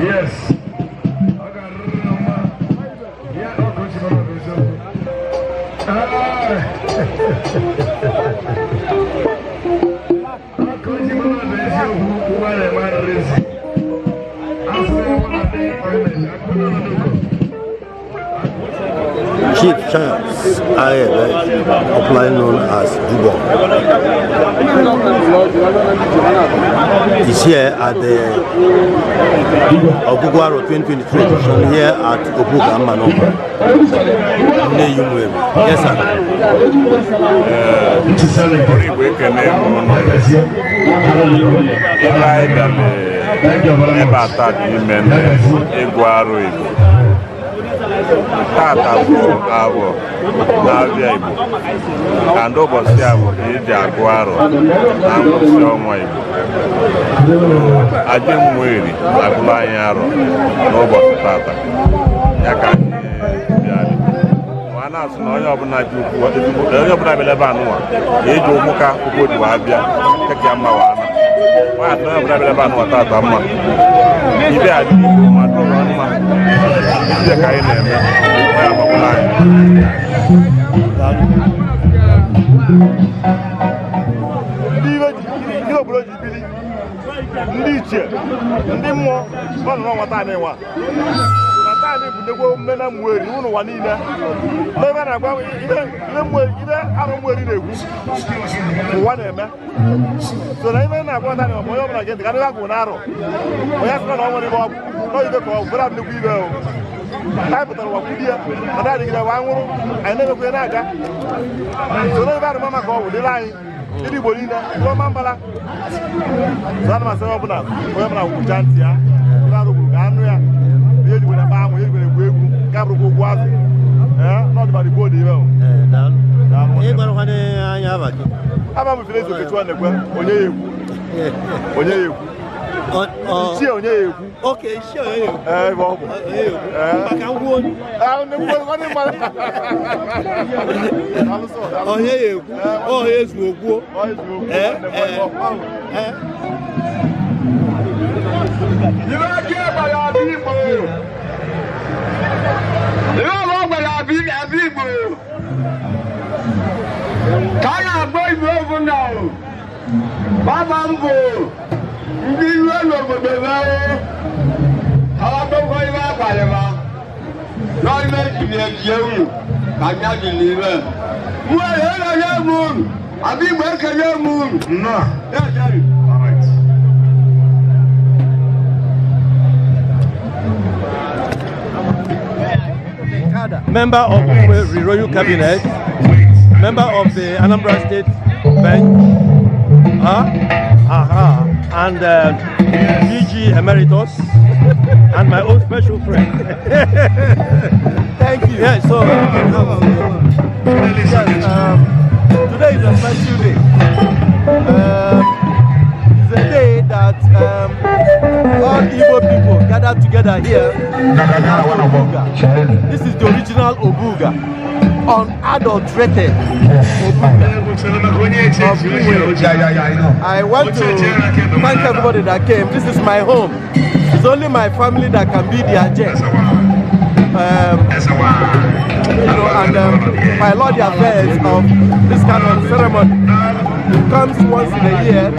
Yes. Chief Charles popularly known as Igbo, is here at the OGUGU ARO 2023 edition here at OGUGU Manoma. Nneyi Umueri. Yes, sir. Tata bụ abụ na-abịa Igbo ka ndị ụbọchị abụ ka eji agụ arọ na ngwụsị ọnwa Igbo. Aja Umueri agụla anyị arọ n'ụbọchị tata ya ka anyị bịara. A na-asụ na onye ọbụla bịara ebe anụwa ka eji ụkwụ ka akwụkwọ ji wee bịa keke mma wana nwaanyị onye ọbụla bịara ebe anụwa tata mma ibe a dị Igbo ma dụrụ mma ibe ka anyị na-eme onye agbagbula anyị. Ndị obodo ji bili ndị ichie ndị mmụọ ọ nọ n'ọnwata anyị nwa anyị bụ ndegwo mmena Umueri ụwa niile ebe na-agba ibe arụ Umueri na-egwu ụwa na-eme so na ibe na-agwa anyị ma onye ọbụla gị ka ndị agwụ na arụ onye sịra na ọ nwere ibe ọgwụ n'oyibe ka ọ bụrụ nnukwu ibe ahụ anyị pụtara ụwa kwudi ya na ndị adịgide wa nwụrụ anyị na-emekwe na-aga so na ibe arụma maka ọgwụ dịrị anyị ndị Igbo niile ndị ọma mbala so ana m asị onye ọbụla kwucha ntị ya ndị arụ gburu ka anụ ya Baba mbo ndị iwe n'obodo mere agbakọ iwe abalị ma n'ime jiri ewu ka nya dị n'ime Umueri enye m unu abịa Igbo ekenye m unu Member of the Royal Cabinet, member of the Anambra State Bench, and DG Emeritus, and my own special friend. Thank you. Yeah, so today is a special day. It's a day that all Igbo people gather together here. This is the original OGUGU, unadulterated OGUGU. I want to thank everybody that came. This is my home. It's only my family that can be their guest. And my Lord, the affairs of this kind of ceremony, it comes once in a year.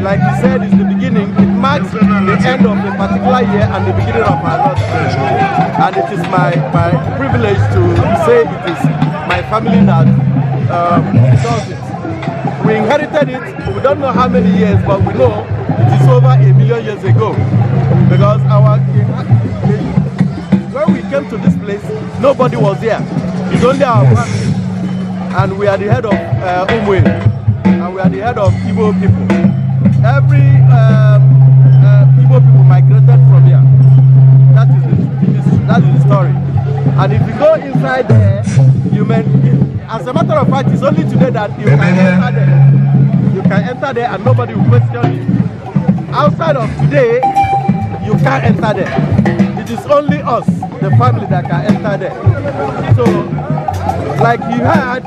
Like he said, it's the beginning. It marks the end of a particular year and the beginning of another. And it is my privilege to say it is my family that does it. We inherited it. We don't know how many years, but we know it is over 1 million years ago. Because when we came to this place, nobody was there. It's only our family. And we are the head of Umueri. And we are the head of Igbo people. Every Igbo people migrated from here. That is the story. And if you go inside there, you may, as a matter of fact, it's only today that you can enter there. You can enter there and nobody will question you. Outside of today, you can't enter there. It is only us, the family, that can enter there. So, like you heard,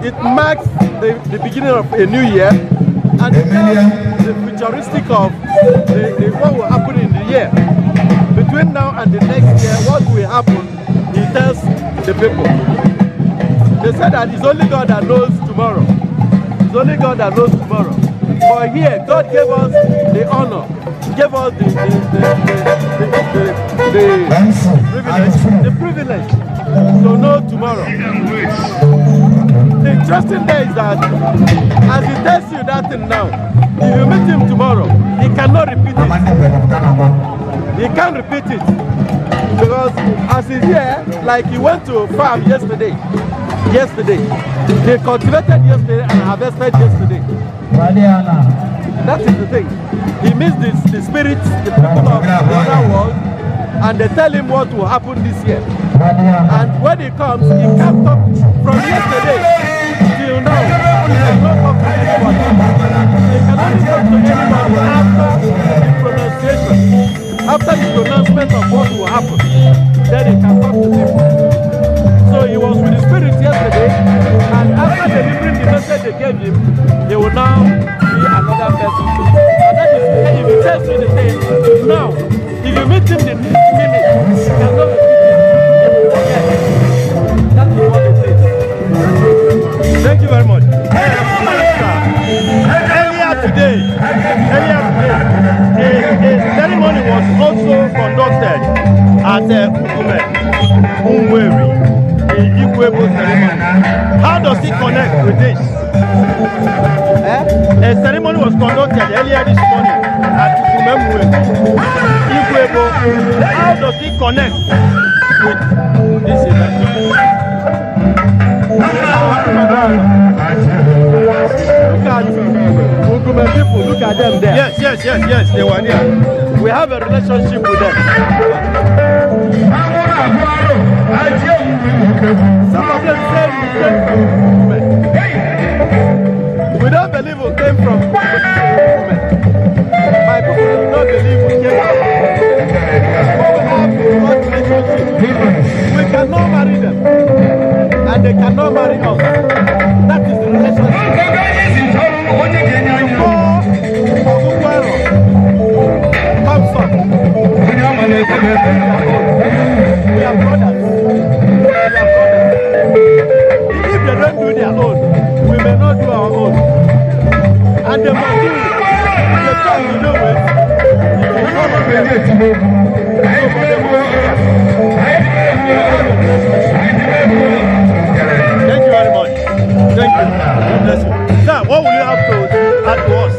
it marks the beginning of a new year, and it tells the futuristic of what will happen in the year. between now and the next year, what will happen, he tells the people. They said that it's only God that knows tomorrow. It's only God that knows tomorrow. But here, God gave us the honor, gave us the privilege to know tomorrow. The interesting thing is that as he tells you that thing now, if you meet him tomorrow, he cannot repeat it. He can't repeat it. Because as he's here, like he went to a farm yesterday. They cultivated yesterday and harvested yesterday. That is the thing. He meets the spirits, the people of the other world, and they tell him what will happen this year. And when he comes, he can't talk from yesterday till now. He cannot talk to anybody. He cannot talk to anybody after the pronunciation. After the pronouncement of what will happen, then he can talk to people. So he was with the spirit yesterday, and after delivering the message they gave him, he will now be another person. And that is, if he tells me the thing, now, if you meet him in this minute, you cannot repeat it. He will forget. That is what it is. Thank you very much. Earlier today, a ceremony was also conducted at Umueri. The Igbo ceremony. How does it connect with this? A ceremony was conducted earlier this morning at Umueri. Igbo. How does it connect with this event? Look at Umueri people, look at them there. Yes, they were there. We have a relationship with them. Some of them say we came from women. We don't believe we came from women. My people do not believe we came from women. But we have a relationship. We cannot marry them. And they cannot marry us. That is the relationship. Before OGUGU comes up, we are brothers. If they don't do their own, we may not do our own. And they must do it. The time to do it, you will not be able to do it. Thank you very much. Thank you. God bless you. Sir, what will you have to add to us?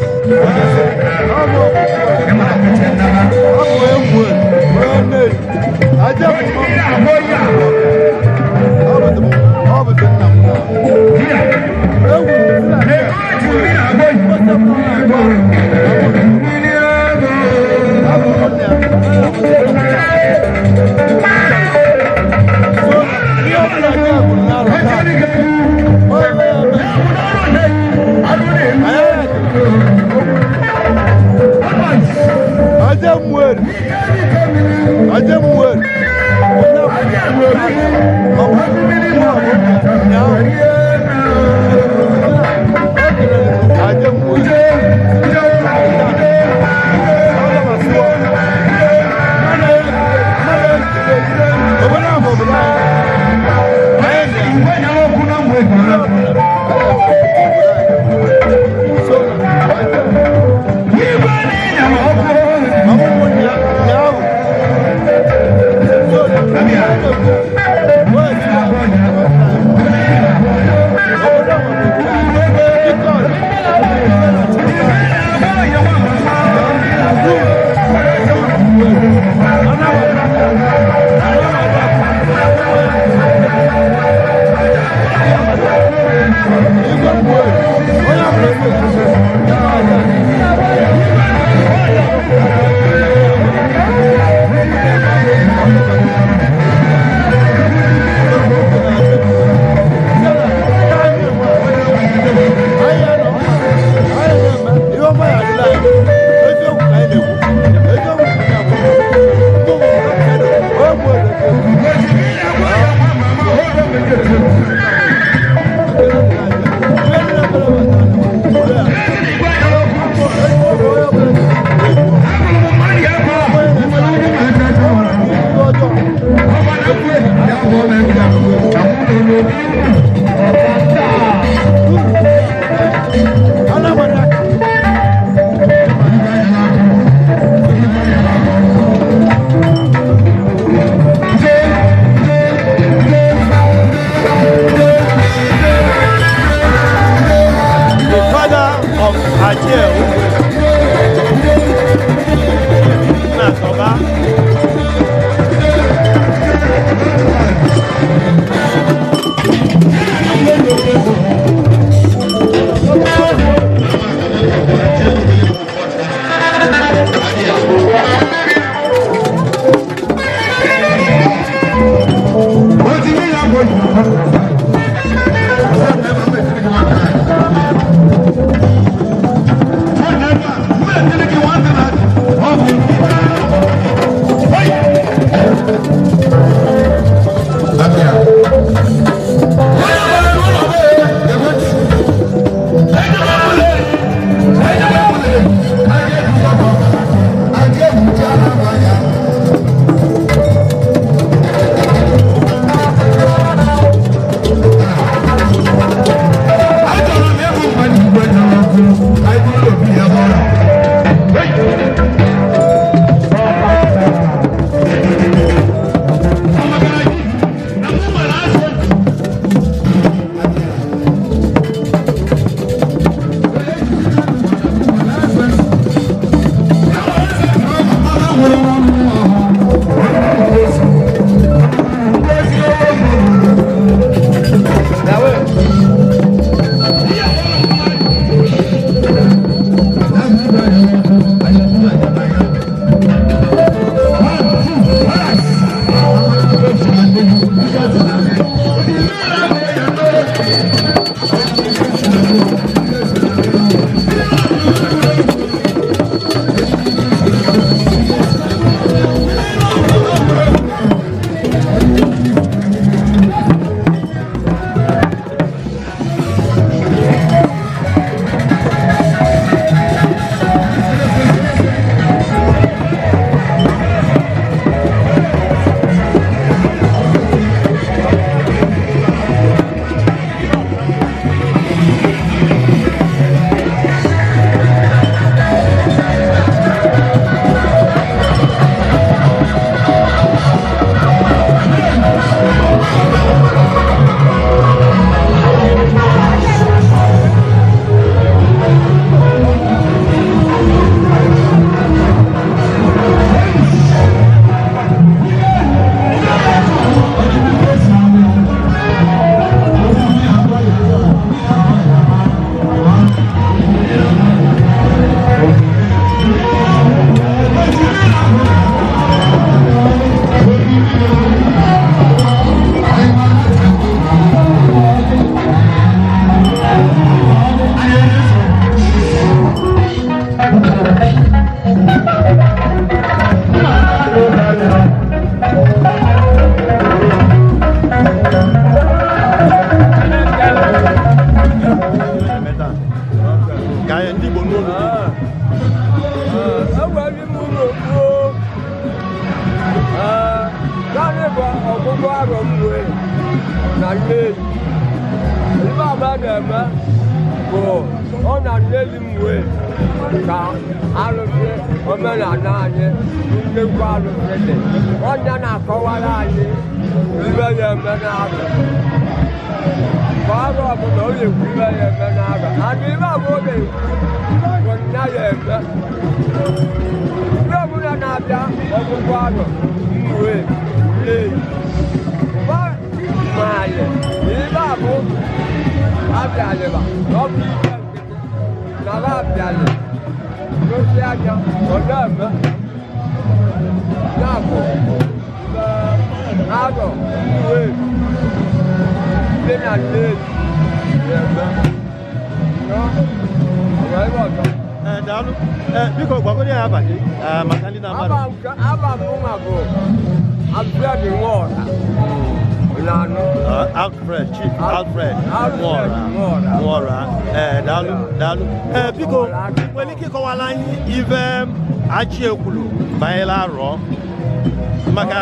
maka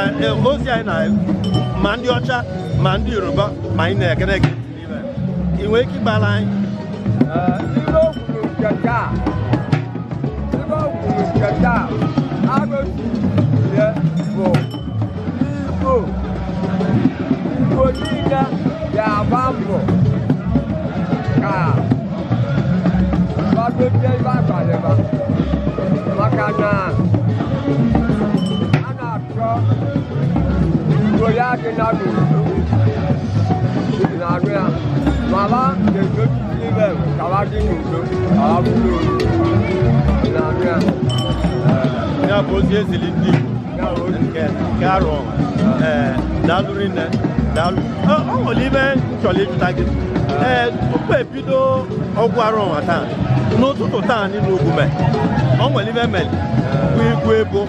ozi anyị na ma ndị ọcha ma ndị Yoruba ma anyị na-ekene gị ị nwere ike ịgbara anyị ibe o kwuru nke taa agụzie bụ Igbo niile ga-agba mbọ ka gbagozie ibe akparịba maka na a na-achọ Igbo ya dị na n'udo na-arụ ya mama ga-edozi ibe kawa dị n'udo kawa bụrụ na-arụ ya ya bụ ozi ezili ndị Igbo nke ARO daalụ rinne daalụ o nwere ibe chọrọ ịjụta gị tupu ebido ọgwụ ARO ọnwa taa n'ụtụtụ taa n'ime Ogume o nwere ibe mere bụ igwu ebo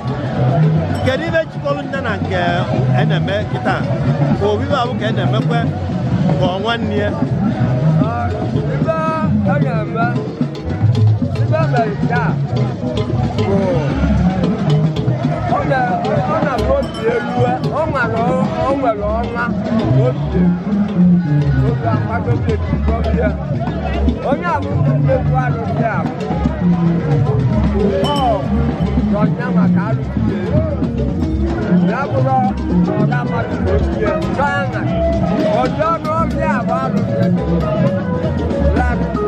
kedu ibe chịkọrọ nne na nke na-eme kịta ka obibe abụ ka na-emekwe ka ọnwa nne ya ibe a ga-eme ibe mere taa bụ ọ na-abụ obi elu ọ nwere ọnwa obi oge akwadobe ebidobi ya onye abụghị mmefu arụsị ahụ ọnya maka arụsị ya bụrụ ọga mmadụ n'obiye gaa ọjọọ n'ọbịa bụ arụsị ihe arụsị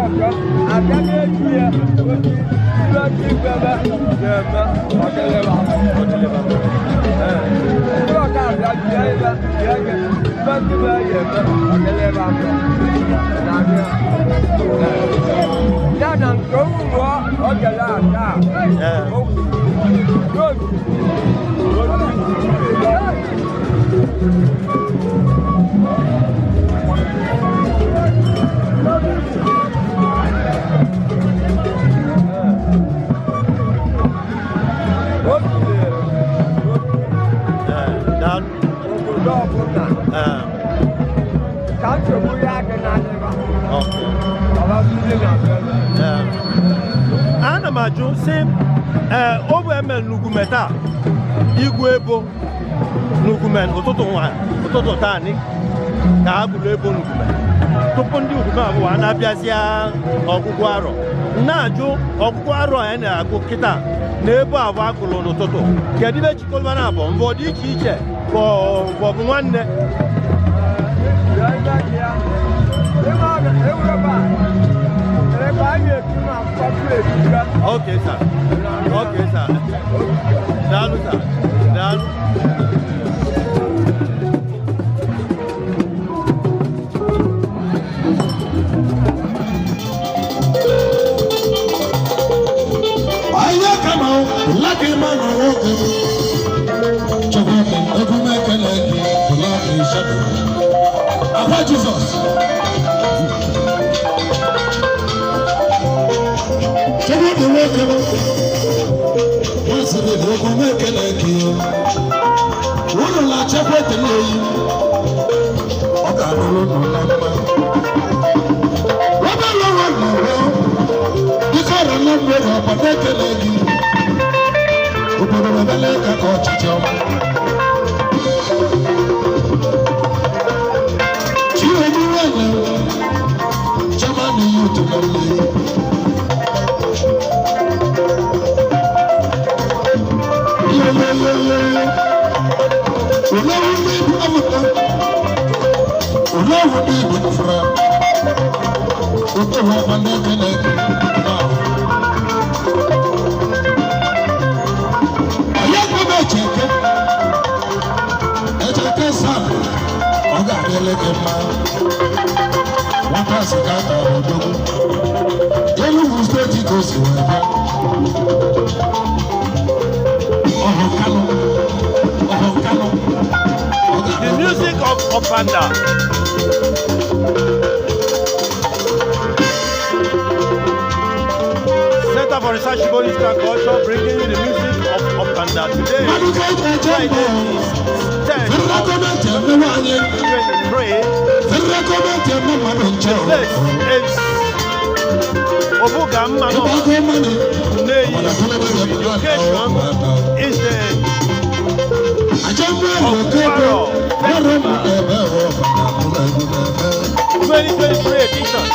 ọzọ abịa na-eji ya ozi ndị ibebe na-eme ọdịlịba ndị ọka abịa jie ibe jie gị ibe ndị be ya eme ọdịlịba na-abịa ya na nke ụlọ ogele ata okwu n'otu ana m ajụ sị ọ bụ eme n'Ugume taa igwu ebo n'Ugume ụtụtụ taa ka a gụrụ ebo n'Ugume tupu ndị Ugume abụọ a na-abịazịa ọgwụgwụ ARO na-ajụ ọgwụgwụ ARO anyị na-agụ kịta na ebo abụọ agụrụ n'ụtụtụ kedu ibe chịkọrọ na abụọ mbọ dị iche iche ka ọ bụ nwanne Okay, sir. Okay, sir. Daalụ, sir. Daalụ. Aya kama laki mano woke. Chogoke Ogume keleki laki shadow. Apa Jesus. Chogoke woke. Wasiri Ogume keleki. Wono la chakwe Nneyi. Oga lolo no lamba. Waba lawa lawa. Ikara na mwere apate keleki. Obodo mebele kako chichom. Chiwe niwele. Chama ni yutu Nneyi. Olawu ni ibu amuta. Olawu ni ibu nufra. Oto wa bande keleki. Echeke sana, oga adeleke ma. Wata sikata odogu. Enugu steeti kosi webe. Ohokano. The music of Opanda. Center for Research Igbo History Culture bringing you the music of Opanda today. Friday is 10 of 2023. The place is Obuga Mano, Nneyi, the occasion is the ARO 2023 edition.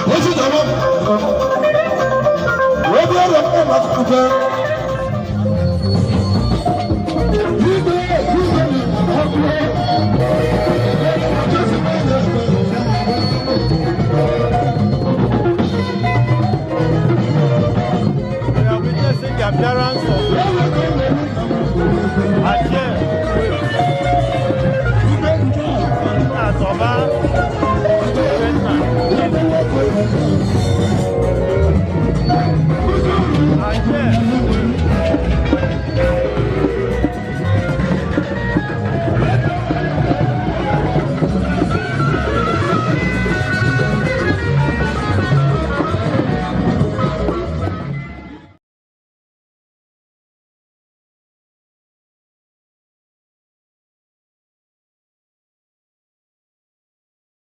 What's it about?